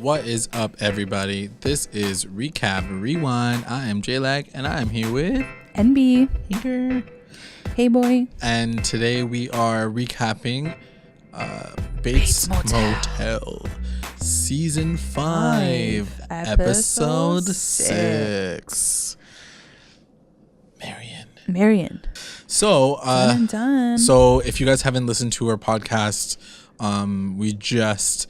What is up, everybody? This is Recap Rewind. I am J-Lag, and I am here with N-Bea. Here. Hey, boy. And today we are recapping Bates Motel. Season 5, Episode 6. Marion. So, done. So if you guys haven't listened to our podcast, we just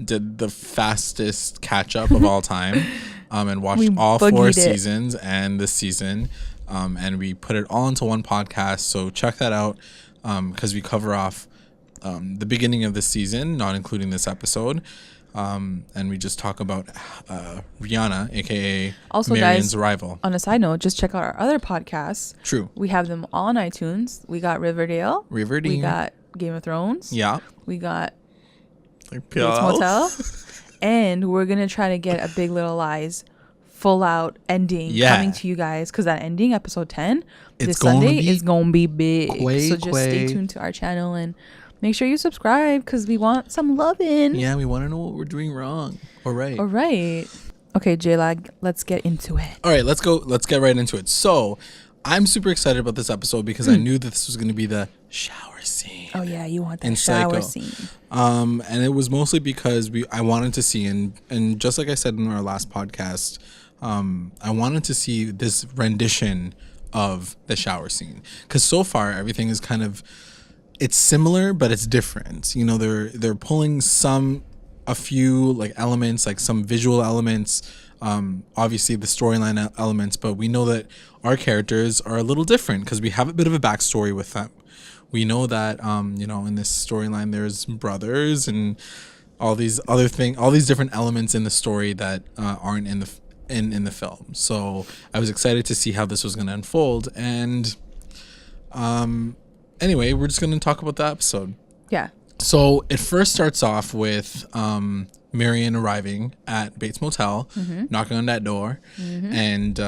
did the fastest catch up of all time, and watched all 4 seasons and this season, and we put it all into one podcast. So check that out, because we cover off the beginning of the season, not including this episode. And we just talk about Rihanna, aka also, Marion's guys, arrival. On a side note, just check out our other podcasts. True. We have them all on iTunes. We got Riverdale. We got Game of Thrones. Yeah. We got Like Bates Motel. And we're going to try to get a Big Little Lies full out ending coming to you guys. Because that ending, episode 10, this Sunday, is going to be big. So just stay tuned to our channel and make sure you subscribe because we want some loving. Yeah, we want to know what we're doing wrong or right. All right. Okay, J-Lag, let's get into it. All right, let's go. Let's get right into it. So, I'm super excited about this episode because I knew that this was going to be the shower scene. Oh yeah, you want that shower scene. And it was mostly because I wanted to see, and just like I said in our last podcast, I wanted to see this rendition of the shower scene because so far everything is kind of, it's similar, but it's different. You know, they're pulling a few like elements, like some visual elements, obviously the storyline elements, but we know that our characters are a little different because we have a bit of a backstory with them. We know that, you know, in this storyline, there's brothers and all these different elements in the story that aren't in the film. So I was excited to see how this was going to unfold. And anyway, we're just going to talk about the episode. Yeah. So it first starts off with Marion arriving at Bates Motel, knocking on that door, and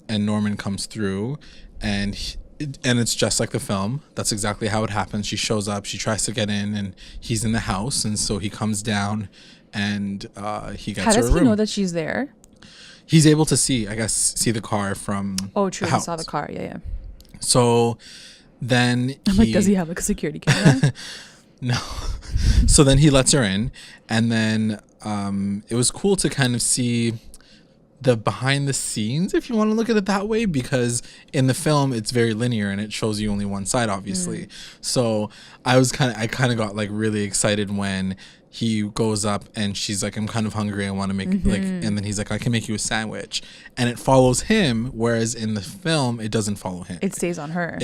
Norman comes through, and it's just like the film. That's exactly how it happens. She shows up, she tries to get in, and he's in the house, and so he comes down, and he gets her a room. How does he know that she's there? He's able to see the car from true. He saw the car. Yeah. So then I'm like, does he have like a security camera? No. So then he lets her in, and then it was cool to kind of see the behind the scenes, if you want to look at it that way, because in the film it's very linear and it shows you only one side, obviously. So I kind of got like really excited when he goes up and she's like, I'm kind of hungry, I want to make like, and then he's like, I can make you a sandwich, and it follows him, whereas in the film it doesn't follow him. It stays on her.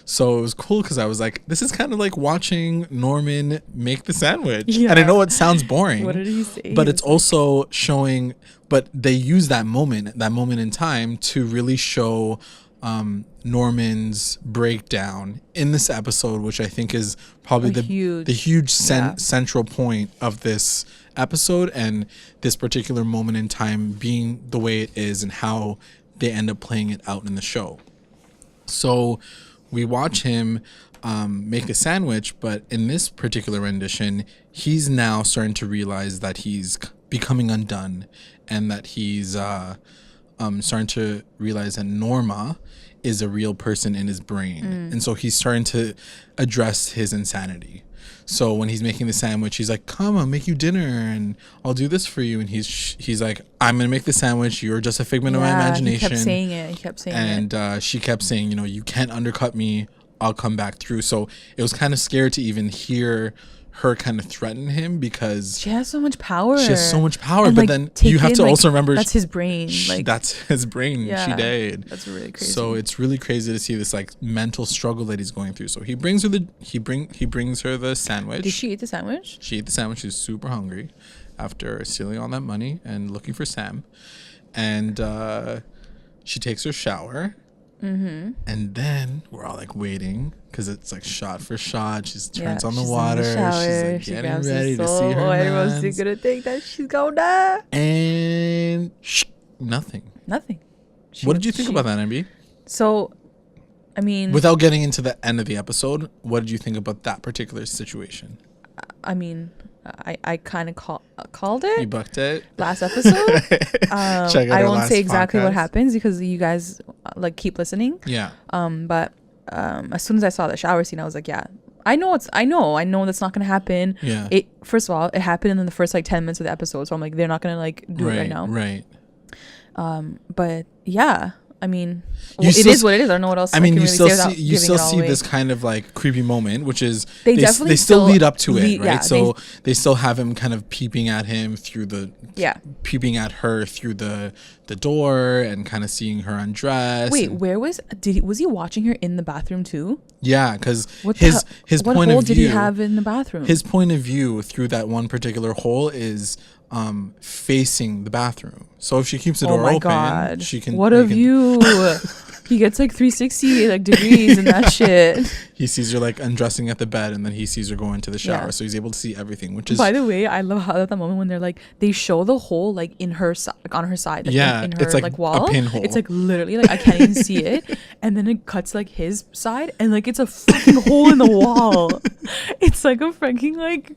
So it was cool because I was like, this is kind of like watching Norman make the sandwich. And I know it sounds boring. What did he say? But it's also showing, but they use that moment in time to really show Norman's breakdown in this episode, which I think is probably the huge central point of this episode, and this particular moment in time being the way it is and how they end up playing it out in the show. So we watch him make a sandwich, but in this particular rendition, he's now starting to realize that he's becoming undone, and that he's starting to realize that Norma is a real person in his brain. And so he's starting to address his insanity. So when he's making the sandwich, he's like, come, I'll make you dinner and I'll do this for you. And he's like, I'm going to make the sandwich. You're just a figment of my imagination. He kept saying it. And she kept saying, you know, you can't undercut me. I'll come back through. So it was kind of scary to even hear her kind of threaten him because she has so much power. And but then you have to also remember that's his brain. That's his brain. Yeah, she died. That's really crazy. So it's really crazy to see this like mental struggle that he's going through. So he brings her the sandwich. Did she eat the sandwich? She ate the sandwich. She was super hungry after stealing all that money and looking for Sam. And she takes her shower. And then we're all like waiting because it's like shot for shot. She turns on the water. She's like getting ready to see her man. Everyone's gonna think that she's gonna die. And nothing. What did you think about that, N-Bea? So, I mean, without getting into the end of the episode, what did you think about that particular situation? I mean, I kind of called it. You bucked it last episode. I won't say exactly what happens because you guys like keep listening. Yeah. But as soon as I saw the shower scene, I was like, yeah, I know that's not gonna happen. Yeah. It first of all, it happened in the first like 10 minutes of the episode, so I'm like, they're not gonna like do it right now. Right. But yeah. I mean, it is what it is. I don't know what else. I mean, you still see this kind of like creepy moment, which is they still lead up to it, right? Yeah, so they still have him kind of peeping at him through the peeping at her through the door and kind of seeing her undress. Wait, where was he watching her in the bathroom too? Yeah, because his point of view. Did he have in the bathroom? His point of view through that one particular hole is facing the bathroom. So if she keeps the door open, she can. What a view! He gets like 360 like degrees and that shit. He sees her like undressing at the bed, and then he sees her go into the shower. Yeah. So he's able to see everything. Which is, by the way, I love how at the moment when they're like they show the hole like in her like on her side, like in her it's like wall. A pinhole. It's like literally like I can't even see it, and then it cuts like his side, and like it's a fucking hole in the wall. It's like a freaking like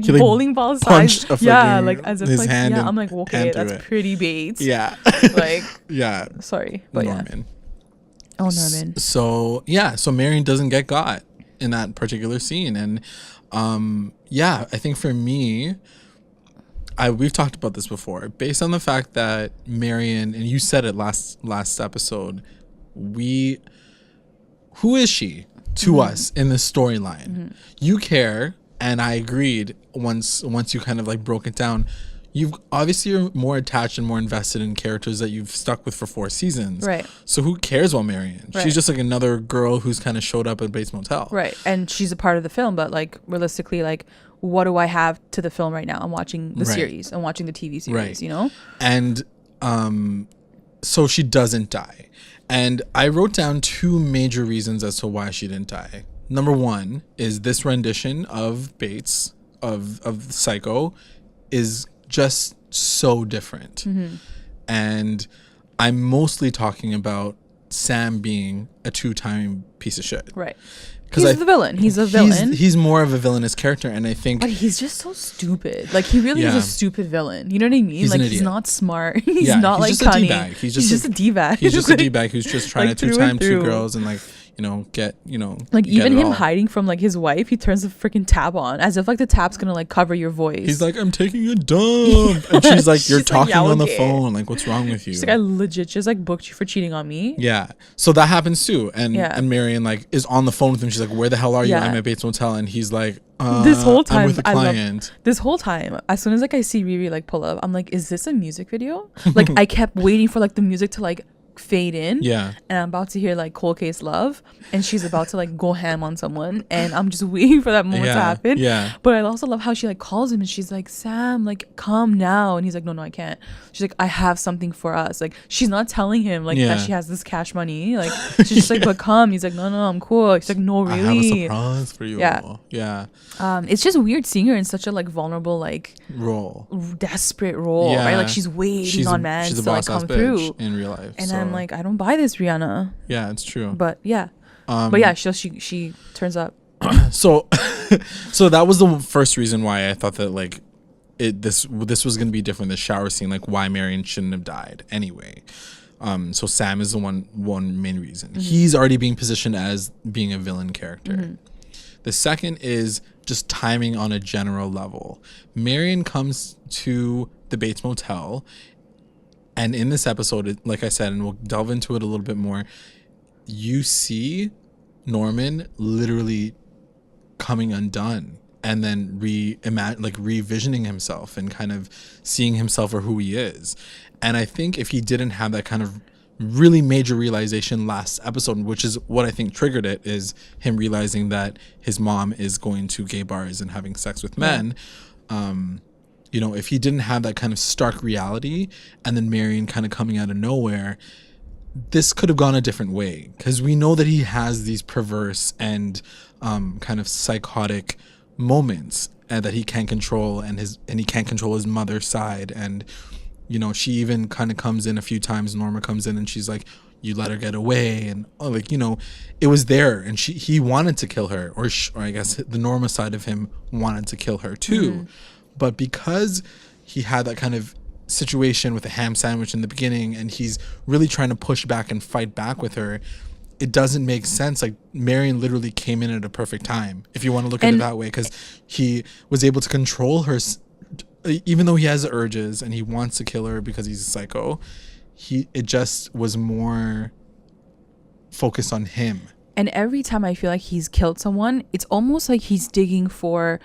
bowling ball size. Yeah, like as if like I'm like okay, that's pretty Bates. Yeah, like yeah. Sorry, but Norman. Yeah. Oh, Norman. So Marion doesn't get got in that particular scene, and I think for me, we've talked about this before, based on the fact that Marion, and you said it last episode, who is she to us in this storyline? Mm-hmm. You care, and I agreed once you kind of like broke it down. You've obviously are more attached and more invested in characters that you've stuck with for 4 seasons. Right. So who cares about Marion? Right. She's just like another girl who's kind of showed up at Bates Motel. Right. And she's a part of the film, but like realistically, like what do I have to the film right now? I'm watching the series. I'm watching the TV series, you know? And so she doesn't die. And I wrote down 2 major reasons as to why she didn't die. Number 1 is this rendition of Bates, of Psycho, is just so different. Mm-hmm. And I'm mostly talking about Sam being a 2-time piece of shit. Right. He's the villain. He's a villain. He's more of a villainous character, and I think... But he's just so stupid. Like, he really is a stupid villain. You know what I mean? Like, he's not smart. He's not, like, cunning. He's just a D-bag. He's just a D-bag who's just trying to 2-time 2 girls and, like... get. Like, even him hiding from, like, his wife, he turns the freaking tab on as if, like, the tab's gonna, like, cover your voice. He's like, I'm taking a dump. And she's like, you're talking on the phone. Like, what's wrong with you? She's like, I legit just, like, booked you for cheating on me. Yeah. So that happens, too. And Marion, like, is on the phone with him. She's like, where the hell are you? I'm at Bates Motel. And he's like, this whole time, I'm with a client. This whole time, as soon as, like, I see Riri, like, pull up, I'm like, is this a music video? Like, I kept waiting for, like, the music to, like, fade in, and I'm about to hear like Cold Case Love, and she's about to like go ham on someone, and I'm just waiting for that moment to happen. But I also love how she like calls him and she's like, Sam, like come now, and he's like, no, I can't. She's like, I have something for us. Like, she's not telling him like that she has this cash money. Like, she's just like, but come. He's like, no, I'm cool. She's like, no, really, I have a surprise for you. It's just weird seeing her in such a like vulnerable, like desperate role, right? Like, she's waiting on man to like come through in real life, and I'm like, I don't buy this, Rihanna. Yeah, it's true. But she turns up. So that was the first reason why I thought that like this was gonna be different. The shower scene, like why Marion shouldn't have died anyway. So Sam is the one main reason. Mm-hmm. He's already being positioned as being a villain character. Mm-hmm. The second is just timing on a general level. Marion comes to the Bates Motel. And in this episode, like I said, and we'll delve into it a little bit more, you see Norman literally coming undone and then revisioning himself and kind of seeing himself for who he is. And I think if he didn't have that kind of really major realization last episode, which is what I think triggered it, is him realizing that his mom is going to gay bars and having sex with men. If he didn't have that kind of stark reality and then Marion kind of coming out of nowhere, this could have gone a different way, because we know that he has these perverse and kind of psychotic moments that he can't control, and he can't control his mother's side, and you know, she even kind of comes in a few times. Norma comes in and she's like, you let her get away, and like, you know, it was there, and he wanted to kill her, or I guess the Norma side of him wanted to kill her too, but because he had that kind of situation with a ham sandwich in the beginning, and he's really trying to push back and fight back with her, it doesn't make sense. Like, Marion literally came in at a perfect time, if you want to look at it that way, because he was able to control her, even though he has the urges and he wants to kill her because he's a psycho. It just was more focused on him. And every time I feel like he's killed someone, it's almost like he's digging for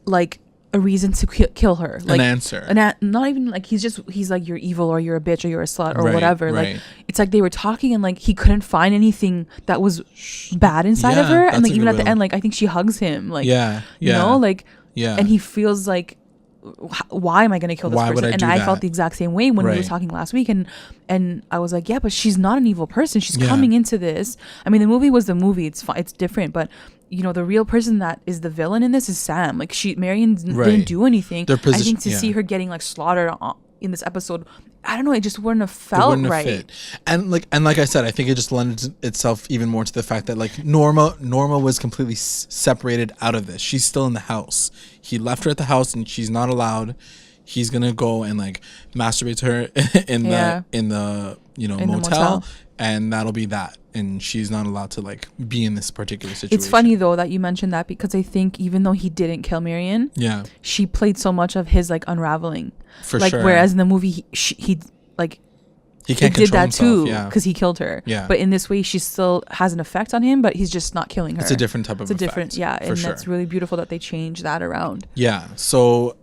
like a reason to kill her, like an answer, not even like he's like, you're evil, or you're a bitch, or you're a slut, or whatever. Like, it's like they were talking and like he couldn't find anything that was bad inside of her, and like even at the end, like I think she hugs him, like, you know, like, and he feels like, why am I going to kill this person? And I felt the exact same way when we were talking last week, and I was like, yeah, but she's not an evil person. She's coming into this. I mean, the movie was the movie. It's fine. It's different, but you know, the real person that is the villain in this is Sam. Like, Marion didn't do anything. I think to see her getting like slaughtered in this episode, I don't know, it just wouldn't have felt right. Fit. And like I said, I think it just lended itself even more to the fact that like Norma was completely separated out of this. She's still in the house. He left her at the house, and she's not allowed. He's gonna go and like masturbate to her in the you know, motel, and that'll be that. And she's not allowed to like be in this particular situation. It's funny though that you mentioned that, because I think even though he didn't kill Marion, she played so much of his like unraveling. For like, sure. Whereas in the movie he can't did that himself, too, because he killed her. Yeah. But in this way, she still has an effect on him, but he's just not killing her. It's a different type of effect. Different, and that's really beautiful that they changed that around. Yeah. So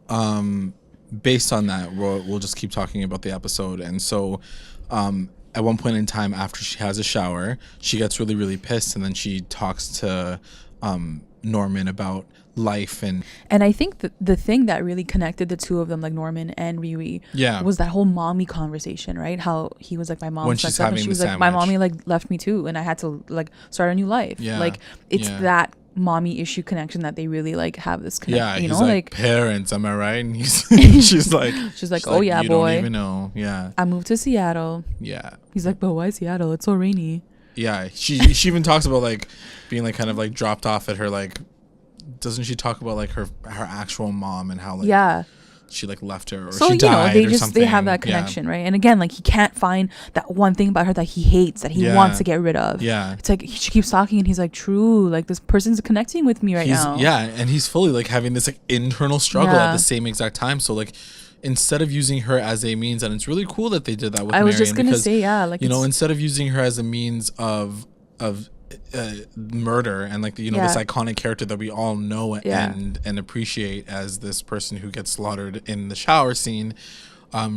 based on that, we'll just keep talking about the episode. And so at one point in time, after she has a shower, she gets really, really pissed, and then she talks to Norman about life. And I think the thing that really connected the two of them, like Norman and Riri, was that whole mommy conversation, right? How he was like, my mom, when she's having, and she was like, my mommy like left me too, and I had to like start a new life. Like, it's that mommy issue connection that they really like have this connection. You know, like parents, am I right? And she's like oh yeah, you boy, don't even know. I moved to Seattle. He's like, but why Seattle? It's so rainy. She even talks about like being like kind of like dropped off at her, like, doesn't she talk about like her actual mom and how like she like left her, or she died, or something. They have that connection, right? And again, like, he can't find that one thing about her that he hates, that he wants to get rid of. It's like she keeps talking, and he's like, true, like this person's connecting with me now. And he's fully like having this like internal struggle at the same exact time. So like, instead of using her as a means, and it's really cool that they did that with Marion. I was just gonna say, like, you know, instead of using her as a means of murder and like, you know, this iconic character that we all know and appreciate as this person who gets slaughtered in the shower scene,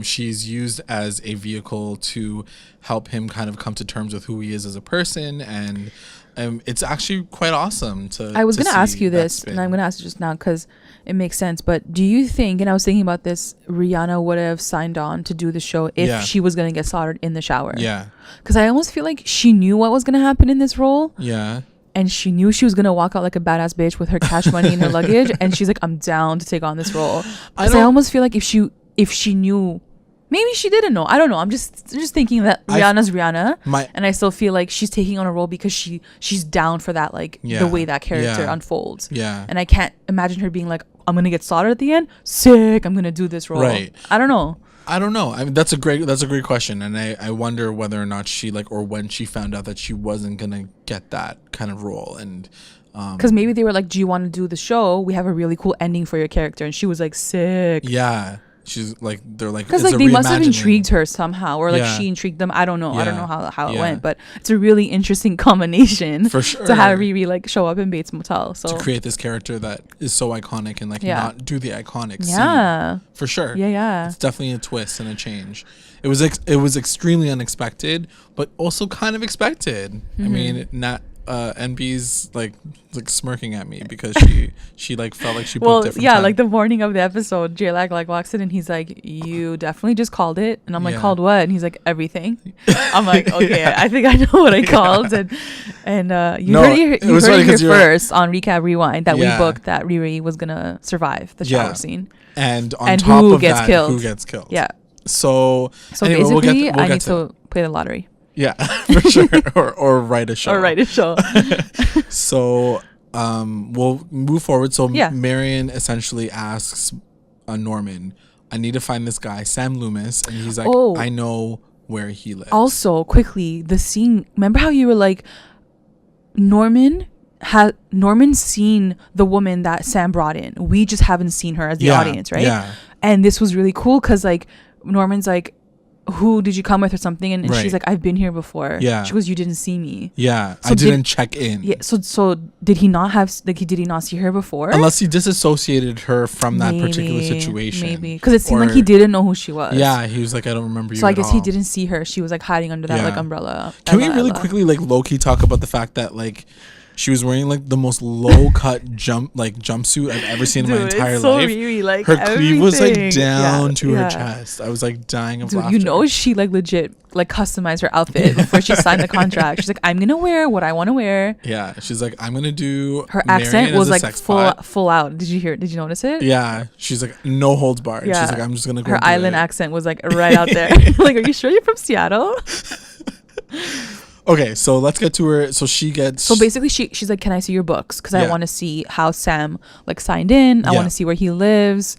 she's used as a vehicle to help him kind of come to terms with who he is as a person. And it's actually quite awesome I was going to ask you this, and I'm going to ask you just now because it makes sense, but do you think, and I was thinking about this, Rihanna would have signed on to do the show if she was going to get slaughtered in the shower? Because I almost feel like she knew what was going to happen in this role. And she knew she was going to walk out like a badass bitch with her cash money in her luggage, and she's like, I'm down to take on this role. Because I almost feel like if she knew, maybe she didn't know. I don't know. I'm just thinking that Rihanna's Rihanna, and I still feel like she's taking on a role because she's down for that, like the way that character unfolds. And I can't imagine her being like, I'm gonna get slaughtered at the end. Sick. I'm gonna do this role. Right. I don't know. I mean, that's a great question, and I wonder whether or not she like, or when she found out that she wasn't gonna get that kind of role, and because maybe they were like, do you want to do the show? We have a really cool ending for your character, and she was like, sick. She's like, they're like, because like they must have intrigued her somehow, or like she intrigued them. I don't know. I don't know how it went, but it's a really interesting combination for sure to have Riri like show up in Bates Motel. So to create this character that is so iconic and like not do the iconic scene. For sure. It's definitely a twist and a change. It was extremely unexpected, but also kind of expected. I mean, not N-Bea's like smirking at me because she like felt like she booked different time. Like the morning of the episode, J-Lag like walks in and he's like, you definitely just called it. And I'm like, called what? And he's like, everything. I'm like, okay, I think I know what I called. And you heard it here first on Recap Rewind that we booked that Riri was gonna survive the shower scene. And on top of that, who gets killed. Yeah. So anyway, basically, we'll I need to play the lottery. Yeah, for sure. or write a show. So we'll move forward. So Marion essentially asks Norman, I need to find this guy, Sam Loomis. And he's like, I know where he lives. Also, quickly, the scene, remember how you were like, Norman's seen the woman that Sam brought in. We just haven't seen her as the audience, right? Yeah. And this was really cool because like Norman's like, who did you come with or something? And she's like, I've been here before. Yeah. She goes, you didn't see me. Yeah. So I didn't check in. Yeah. So did he not have, like, did he not see her before? Unless he disassociated her from that particular situation. Maybe. Because it seemed like he didn't know who she was. Yeah. He was like, I don't remember you. So I guess he didn't see her. She was like hiding under that like umbrella. Can we really quickly like low-key talk about the fact that like she was wearing like the most low-cut jumpsuit I've ever seen in my entire life. Really, like, her cleave was like down to her chest. I was like dying of laughter. You know, she like legit like customized her outfit before she signed the contract. She's like, I'm gonna wear what I want to wear. Yeah, she's like, I'm gonna do. Her accent was like full out. Did you notice it? Yeah, she's like no holds barred. Yeah. She's like, I'm just gonna go. Her island accent was like right out there. Like, are you sure you're from Seattle? Okay, so let's get to her. So she gets. So basically, she's like, "Can I see your books? Because I want to see how Sam like signed in. I want to see where he lives."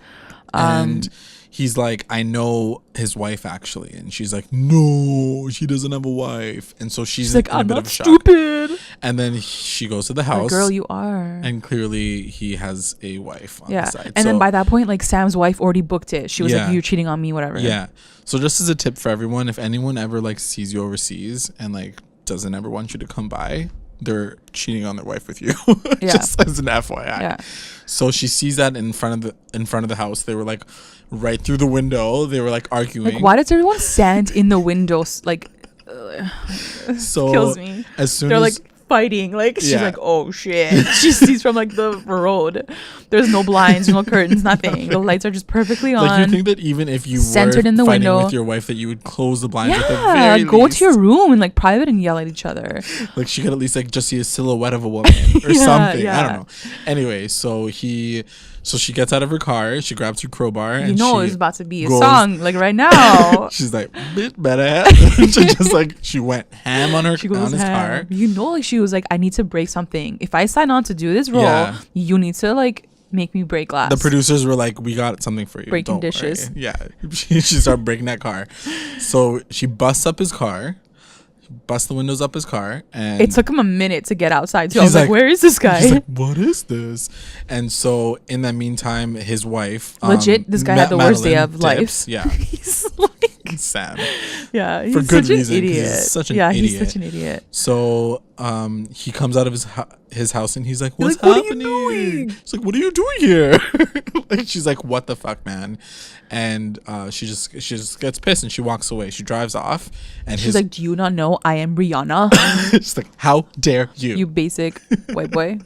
And he's like, "I know his wife actually," and she's like, "No, she doesn't have a wife." And so she's like, "I'm not stupid." And then she goes to the house. Like, girl, you are. And clearly, he has a wife on the side. And then by that point, like Sam's wife already booked it. She was like, "You're cheating on me, whatever." Yeah. So just as a tip for everyone, if anyone ever like sees you overseas and like doesn't ever want you to come by, they're cheating on their wife with you. Just as an FYI. Yeah. So she sees that in front of the house. They were like right through the window. They were like arguing. Like, why does everyone stand in the windows? Like, so kills me. As soon they're as like fighting, like she's like, oh shit. She sees from like the road. There's no blinds, no curtains, nothing. The lights are just perfectly on. Like, you think that even if you centered were in the fighting window with your wife, that you would close the blinds at the very least? Go to your room and like private and yell at each other. Like she could at least like just see a silhouette of a woman or something. I don't know. Anyway, so she gets out of her car, she grabs her crowbar, and it's about to be a song like right now. She's like, "Bit better." She went ham on his car. You know, like she was like, "I need to break something. If I sign on to do this role, you need to like make me break glass." The producers were like, "We got something for you. Breaking dishes." Worry. Yeah, she started breaking that car. So she busts up his car. Bust the windows up his car, and it took him a minute to get outside too. I was like, where is this guy? He's like, what is this? And so in the meantime, his wife, legit, this guy had the worst day of life. Yeah. He's like Sam. Yeah, he's for good such an reason. Idiot. He's such an idiot. He's such an idiot. So he comes out of his house and he's like, what's happening? What are you doing? She's like, what are you doing here? Like, she's like, what the fuck, man? And she just gets pissed and she walks away. She drives off, and she's like, do you not know I am Rihanna? She's like, how dare you, you basic white boy.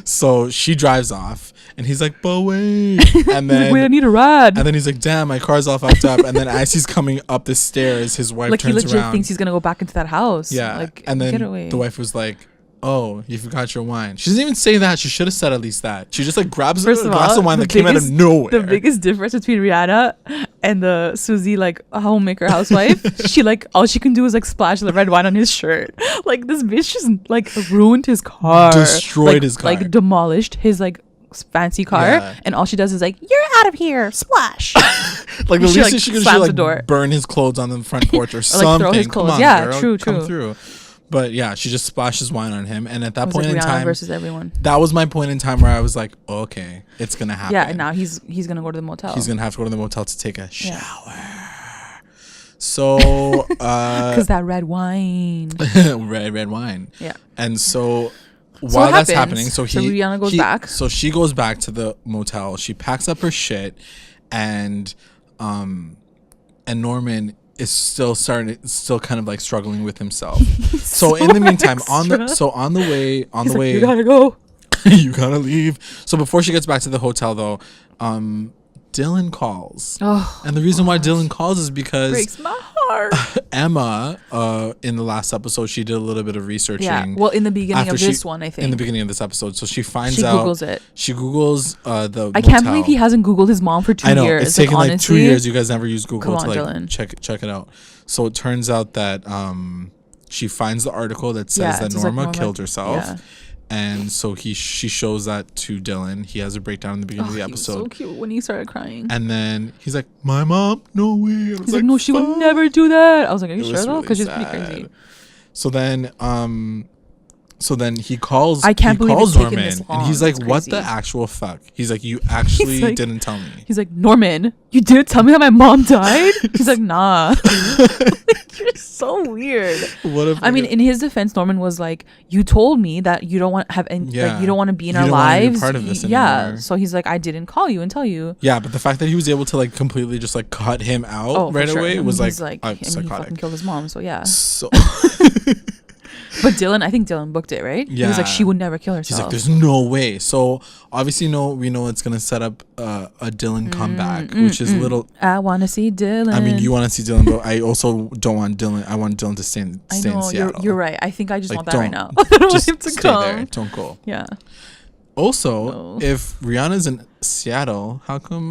So she drives off, and he's like, but wait. And then wait, I need a ride. And then he's like, damn, my car's all fucked up. And then as he's coming up the stairs, his wife turns around. Like, he legit thinks he's gonna go back into that house. Yeah. Like, and then the wife was like, oh, you forgot your wine. She doesn't even say that. She should have said at least that. She just like grabs a glass of wine that came out of nowhere. The biggest difference between Rihanna and the Susie, like, homemaker housewife, she like, all she can do is like splash the red wine on his shirt. Like, this bitch just like ruined his car. Destroyed his car. Like, demolished his like fancy car, and all she does is like, you're out of here, splash. Like, the least she could do, like, burn his clothes on the front porch or something. Like, throw his clothes. Come on, girl, true. Come through. But yeah, she just splashes wine on him, and at that point in time, versus everyone. That was my point in time where I was like, oh, okay, it's gonna happen. Yeah, and now he's gonna go to the motel. He's gonna have to go to the motel to take a shower. So, because that red wine, red wine. Yeah. And so while that's happening, so Rihanna goes back. So she goes back to the motel. She packs up her shit, and Norman is still kind of like struggling with himself. So in the meantime, on the way, you gotta go. You gotta leave. So before she gets back to the hotel, though, Dylan calls. And the reason why Dylan calls is because breaks my heart. Emma, in the last episode, she did a little bit of researching. Yeah. Well, in the beginning of this one, I think. In the beginning of this episode, so she Googles it. She Googles the. I can't believe he hasn't Googled his mom for 2 years. I know it's taken like 2 years. You guys never use Google to like Dylan. check it out. So it turns out that she finds the article that says that Norma killed herself. Yeah. And so she shows that to Dylan. He has a breakdown in the beginning of the episode. He was so cute when he started crying. And then he's like, "My mom? No way." He's like, "No, she would never do that." I was like, "Are you sure though?" Because she's pretty crazy. So then he calls. I can't believe it's Norman, taken this long. And he's like, "What the actual fuck?" He's like, "You actually didn't tell me." He's like, "Norman, you didn't tell me how my mom died?" He's like, "Nah." You're so weird. I mean, in his defense, Norman was like, "You told me that you don't want to have any, like, you don't want to be in our lives. Part of this anymore. So he's like, "I didn't call you and tell you." Yeah, but the fact that he was able to like completely just like cut him out right away was like he fucking killed his mom. So yeah. So. But I think Dylan booked it, right? Yeah. He was like, she would never kill herself. He's like, there's no way. So obviously, we know it's gonna set up a Dylan comeback, which is little. I want to see Dylan. I mean, you want to see Dylan, but I also don't want Dylan. I want Dylan to stay in Seattle. You're right. I think I just want that right now. I don't want him to stay come. There. Don't go. Yeah. Also, if Rihanna's in Seattle, how come?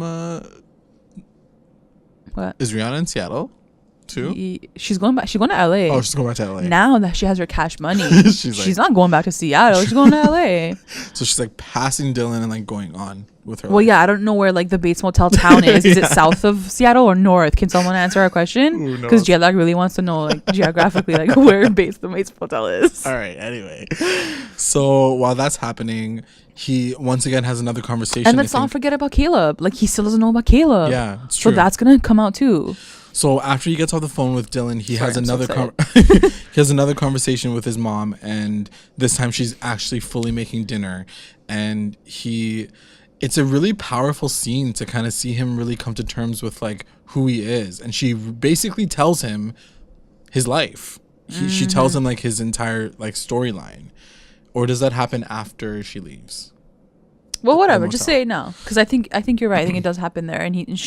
What is Rihanna in Seattle? Too? She's going back. She's going to LA. Oh, she's going back to LA. Now that she has her cash money, she's not going back to Seattle. She's going to LA. So she's like passing Dylan and like going on with her. Well, yeah, I don't know where like the Bates Motel town is. Is it south of Seattle or north? Can someone answer our question? Because J-Lag really wants to know like geographically like where the Bates Motel is. All right. Anyway, so while that's happening, he once again has another conversation. And let's not forget about Caleb. Like he still doesn't know about Caleb. Yeah, it's true. So that's gonna come out too. So after he gets off the phone with Dylan, he has another he has another conversation with his mom, and this time she's actually fully making dinner, and it's a really powerful scene to kind of see him really come to terms with like who he is, and she basically tells him his life. She tells him like his entire like storyline. Or does that happen after she leaves? Well, whatever. Just say it now, because I think you're right. I think it does happen there, and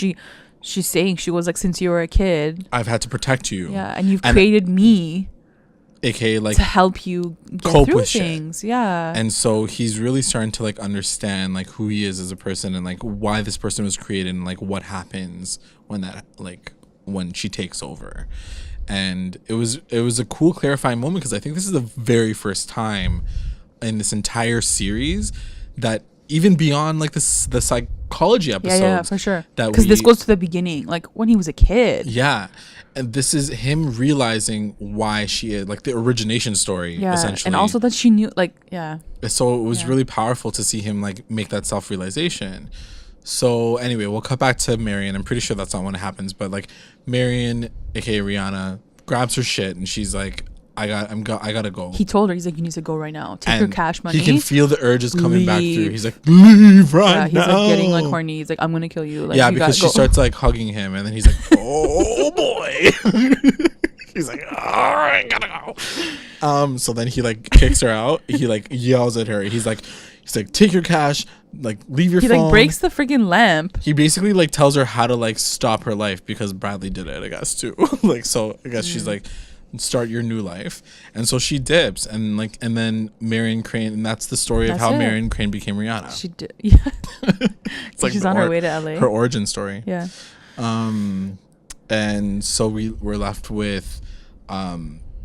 she's saying, she was like, since you were a kid, I've had to protect you. Yeah, and you've created me, aka like to help you get cope through with things. Shit. Yeah. And so he's really starting to like understand like who he is as a person, and like why this person was created, and like what happens when she takes over. And it was a cool clarifying moment, because I think this is the very first time in this entire series that, even beyond like the psychology episodes, yeah, for sure, because this goes to the beginning, like when he was a kid. Yeah, and this is him realizing why she is, like the origination story, essentially, and also that she knew, like, yeah. So it was really powerful to see him like make that self-realization. So anyway, we'll cut back to Marion. I'm pretty sure that's not when it happens, but like Marion, aka Rihanna, grabs her shit and she's like, I gotta go. He told her, he's like, you need to go right now. Take her cash money. He can feel the urges coming back through. He's like, leave right now. He's like getting like horny. He's like, I'm gonna kill you. Like, yeah, because she starts like hugging him, and then he's like, oh boy. He's like, all right, gotta go. So then he like kicks her out. He like yells at her. He's like, take your cash, like leave your phone. He like breaks the freaking lamp. He basically like tells her how to like stop her life, because Bradley did it, I guess, too. Like, so I guess she's like, start your new life. And so she dips, and then Marion Crane, and that's the story of how Marion Crane became Rihanna. She did. Yeah. It's like she's on her way to LA. Her origin story. Yeah. And so we're left with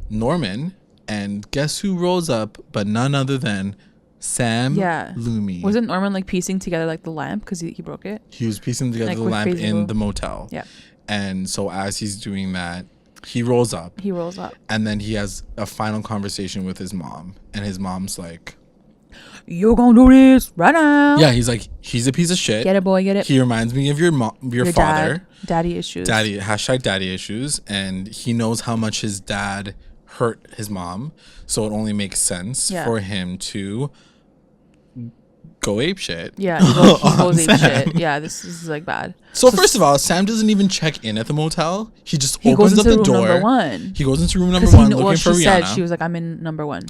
Norman, and guess who rolls up but none other than Sam Loomy. Wasn't Norman like piecing together like the lamp, because he broke it? He was piecing together like the lamp in the motel. Yeah. And so as he's doing that, he rolls up. And then he has a final conversation with his mom, and his mom's like, you're gonna do this right now. Yeah, he's like, he's a piece of shit. Get it, boy, get it. He reminds me of your father. Daddy issues. Daddy issues. And he knows how much his dad hurt his mom, so it only makes sense for him to go ape shit. Yeah, he goes ape shit. Yeah, this is like bad. So first of all, Sam doesn't even check in at the motel. He just opens up the door. Number one. He goes into room number one looking for Rihanna. She said, she was like, I'm in number one.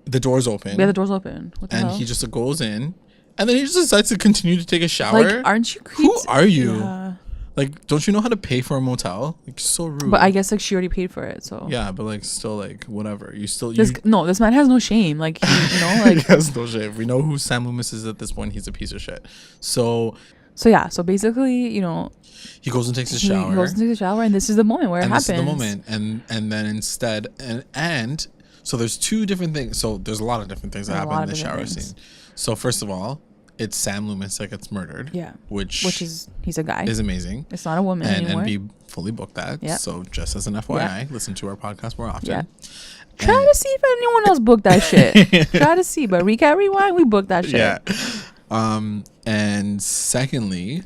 The door's open. Yeah, the door's open. What the hell? He just goes in, and then he just decides to continue to take a shower. Like, aren't you creeped? Who are you? Yeah. Like, don't you know how to pay for a motel? Like, so rude. But I guess like she already paid for it, so yeah. But like, still like whatever. You still this man has no shame. Like like he has no shame. We know who Sam Loomis is at this point. He's a piece of shit. So yeah. So basically, he goes and takes a shower. He goes and takes a shower, and this is the moment where it happens. This is the moment, and then instead and so there's two different things. So there's a lot of different things that happen in the shower scene. So first of all, it's Sam Loomis that gets murdered. Yeah. Which is he's a guy. Is amazing. It's not a woman anymore. And N-Bea fully booked that. Yeah. So just as an FYI, listen to our podcast more often. Yeah. Try to see if anyone else booked that shit. Try to see, but Recap Rewind, we booked that shit. Yeah. And secondly,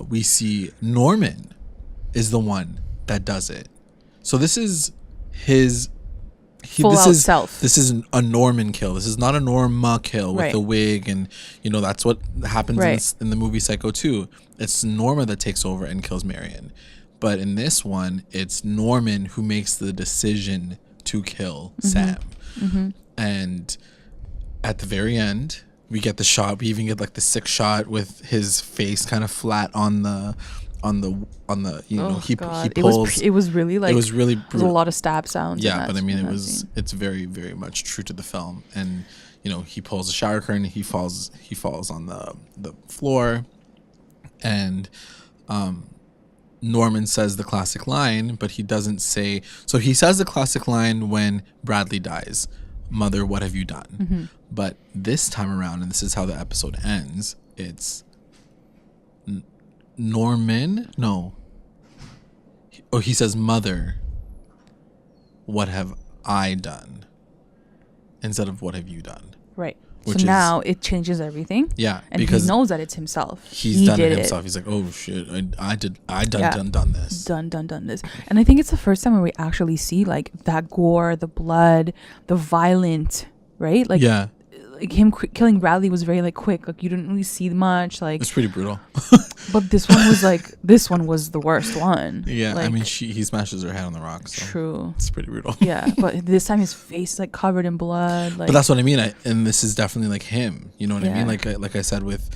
we see Norman is the one that does it. So this is his self. This is a Norman kill. This is not a Norma kill with the wig, and that's what happens in the movie Psycho 2. It's Norma that takes over and kills Marion. But in this one, it's Norman who makes the decision to kill Sam. Mm-hmm. And at the very end, we get the shot. We even get like the sick shot with his face kind of flat on the he pulls. It was really like, it was really brutal. There was a lot of stab sounds. Yeah, but I mean it's very, very much true to the film. And he pulls a shower curtain, he falls on the floor, and Norman says the classic line, but he doesn't say. So he says the classic line when Bradley dies, "Mother, what have you done?" Mm-hmm. But this time around, and this is how the episode ends, it's Norman. No. He says, "Mother, what have I done?" instead of "what have you done?" Right. So now it changes everything. Yeah, and because he knows that it's himself. He's done it himself. He's like, "Oh shit, I done this. Done this." And I think it's the first time where we actually see like that gore, the blood, the violent, right? Like, yeah. Like him killing Bradley was very like quick. Like you didn't really see much. Like it's pretty brutal. But this one was the worst one. Yeah, like, I mean he smashes her head on the rock. So true. It's pretty brutal. Yeah, but this time his face is like covered in blood. Like, but that's what I mean. And this is definitely like him. You know what I mean? Like I said with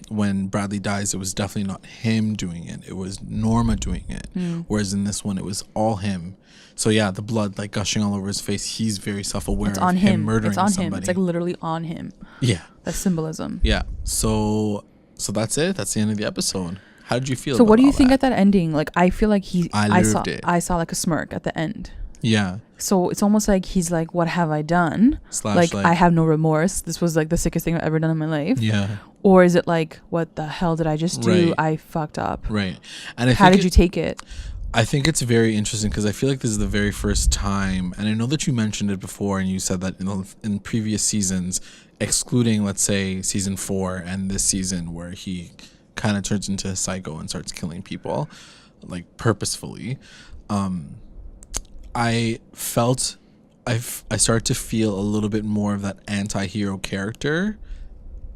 when Bradley dies, it was definitely not him doing it. It was Norma doing it. Whereas in this one, it was all him. So yeah, the blood like gushing all over his face. He's very self-aware of him murdering somebody. It's on him. It's like literally on him. Yeah. That's symbolism. Yeah. So that's it. That's the end of the episode. How did you feel? So what do you think at that ending? Like I feel like I saw like a smirk at the end. Yeah. So it's almost like he's like, what have I done? Like I have no remorse. This was like the sickest thing I've ever done in my life. Yeah. Or is it like, what the hell did I just do? Right. I fucked up. Right. And how did you take it? I think it's very interesting because I feel like this is the very first time, and I know that you mentioned it before and you said that in previous seasons, excluding, let's say, season 4 and this season where he kind of turns into a psycho and starts killing people, like purposefully, I started to feel a little bit more of that anti-hero character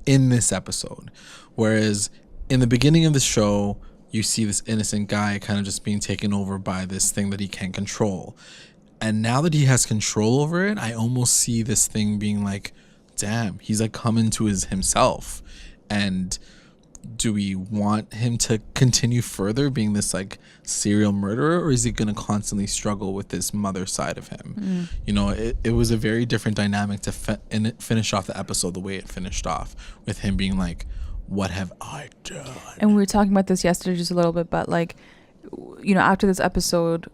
in this episode. Whereas in the beginning of the show, you see this innocent guy kind of just being taken over by this thing that he can't control. And now that he has control over it, I almost see this thing being like, damn, he's like coming to himself. And do we want him to continue further being this like serial murderer, or is he going to constantly struggle with this mother side of him? It was a very different dynamic to finish off the episode the way it finished off, with him being like, what have I done? And we were talking about this yesterday just a little bit, but like, after this episode,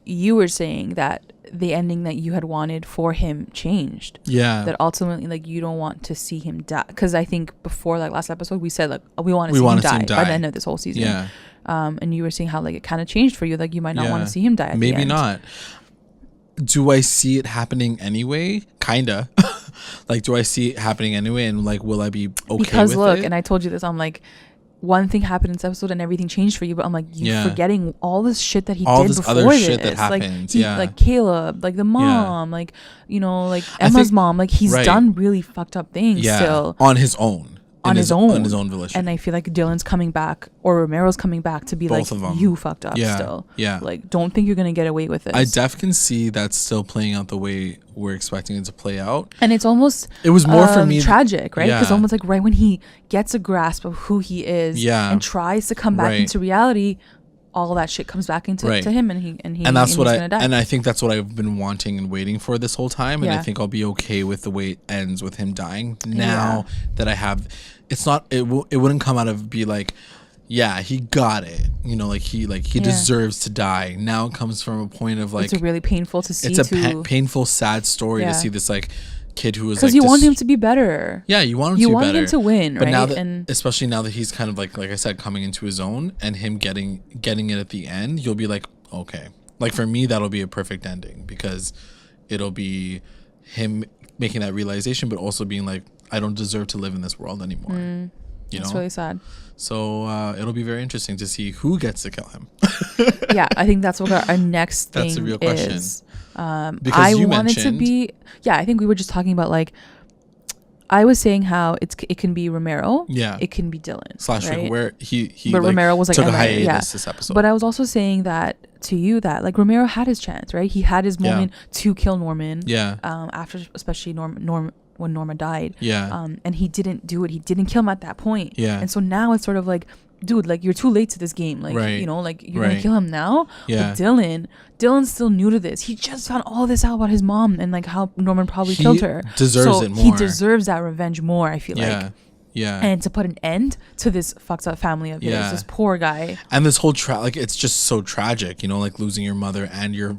you were saying that the ending that you had wanted for him changed. Yeah. That ultimately, like, you don't want to see him die. Because I think before, like, last episode, we said, like, we want to see him die by the end of this whole season. Yeah. And you were saying how, like, it kind of changed for you. Like, you might not want to see him die at Maybe the end. not. Do I see it happening anyway? Kinda. Like, do I see it happening anyway? And, like, will I be okay with it? Because, look, and I told you this, I'm like, one thing happened in this episode and everything changed for you, but I'm like, you're forgetting all this shit that he all did this before other this. shit that happened. Like Caleb, like the mom, like, you know, like Emma's mom, like he's done really fucked up things still on his own. On his own volition. And I feel like Dylan's coming back, or Romero's coming back to be both like, you fucked up still. Yeah. Like, don't think you're going to get away with it. I definitely can see that still playing out the way we're expecting it to play out. And it's almost... It was more for me... tragic, right? Because almost like right when he gets a grasp of who he is and tries to come back into reality, all that shit comes back into to him, and that's and what he's gonna die. And I think that's what I've been wanting and waiting for this whole time, and I think I'll be okay with the way it ends with him dying now that I have. It's not. It wouldn't come out of be like, yeah, he got it. You know, like he deserves to die. Now it comes from a point of like, it's really painful to see. It's a painful, sad story to see this like kid who was because you want him to be better. Yeah, you want him to be better. You want him to win, but right? now that, especially now that he's kind of like I said, coming into his own and him getting it at the end, you'll be like, okay. Like for me, that'll be a perfect ending because it'll be him making that realization, but also being like, I don't deserve to live in this world anymore. You know, it's really sad. So it'll be very interesting to see who gets to kill him. Yeah, I think that's what our next thing is. That's a real question. Because I wanted to be. Yeah, I think we were just talking about like. I was saying how it can be Romero. Yeah. It can be Dylan. / right? where he but like Romero was like took a hiatus this episode. But I was also saying that to you that like Romero had his chance, right? He had his moment to kill Norman. Yeah. After especially when Norma died. Yeah. And he didn't do it. He didn't kill him at that point. Yeah. And so now it's sort of like, dude, like you're too late to this game. Like, you know, like you're gonna kill him now. Yeah. But Dylan's still new to this. He just found all this out about his mom and like how Norman probably killed her. Deserves it more. He deserves that revenge more, I feel like. Yeah. And to put an end to this fucked up family of his, this poor guy. And this whole like it's just so tragic, you know, like losing your mother and your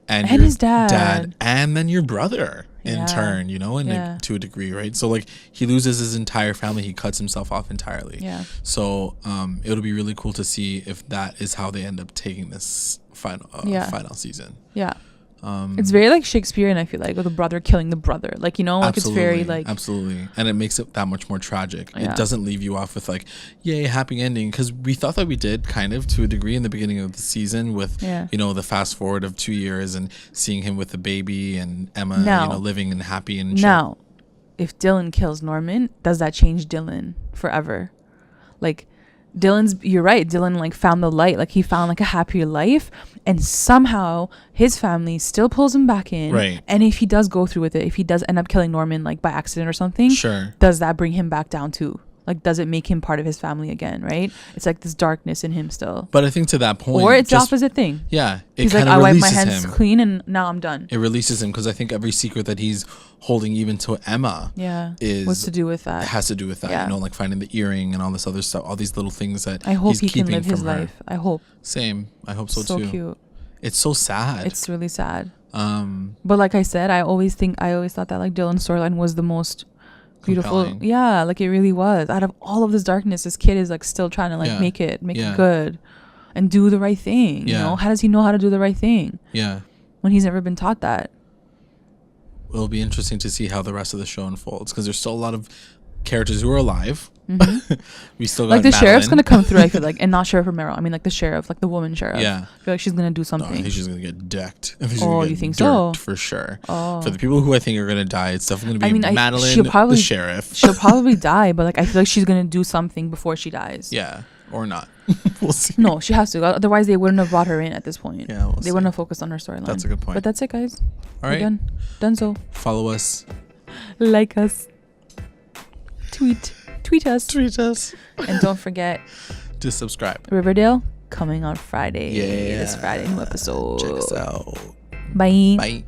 his dad and then your brother in turn, you know, and to a degree, right? So like he loses his entire family, he cuts himself off entirely. Yeah. So it'll be really cool to see if that is how they end up taking this final season. Yeah. It's very like Shakespearean, I feel like, with the brother killing the brother, like, you know, like it's very like and it makes it that much more tragic. It doesn't leave you off with like, yay, happy ending, because we thought that we did kind of to a degree in the beginning of the season with you know, the fast forward of 2 years and seeing him with the baby and Emma you know, living and happy and now if Dylan kills Norman, does that change Dylan forever? Like you're right, Dylan like found the light, like he found like a happier life, and somehow his family still pulls him back in, right? And if he does go through with it, if he does end up killing Norman like by accident or something, does that bring him back down too? Like, does it make him part of his family again, right? It's like this darkness in him still. But I think to that point, or it's the opposite thing. Yeah, he's like, I wipe my hands clean and now I'm done. It releases him because I think every secret that he's holding, even to Emma, what's to do with that? Has to do with that, you know, like finding the earring and all this other stuff, all these little things that I hope he's he can keeping live his from her. life. I hope. Same. I hope so too. So cute. It's so sad. It's really sad. But like I said, I always thought that like Dylan's storyline was the most beautiful. Compelling. Yeah, like it really was. Out of all of this darkness, this kid is like still trying to like make it good and do the right thing. You know, how does he know how to do the right thing? Yeah, when he's never been taught that. It'll be interesting to see how the rest of the show unfolds, because there's still a lot of characters who are alive. Mm-hmm. We still got like the Madeleine. Sheriff's gonna come through, I feel like, and not Sheriff Romero. I mean, like the sheriff, like the woman sheriff. Yeah, I feel like she's gonna do something. No, I think she's gonna get decked. Oh, you think so? For sure. Oh. For the people who I think are gonna die, it's definitely gonna be Madeleine, the sheriff. She'll probably die, but like I feel like she's gonna do something before she dies. Yeah, or not. We'll see. No, she has to. Otherwise, they wouldn't have brought her in at this point. Yeah, they wouldn't have focused on her storyline. That's a good point. But that's it, guys. All right, done. So follow us, like us, tweet us, and don't forget to subscribe. Riverdale coming on Friday. Yeah, this Friday, new episode. Check us out. Bye. Bye.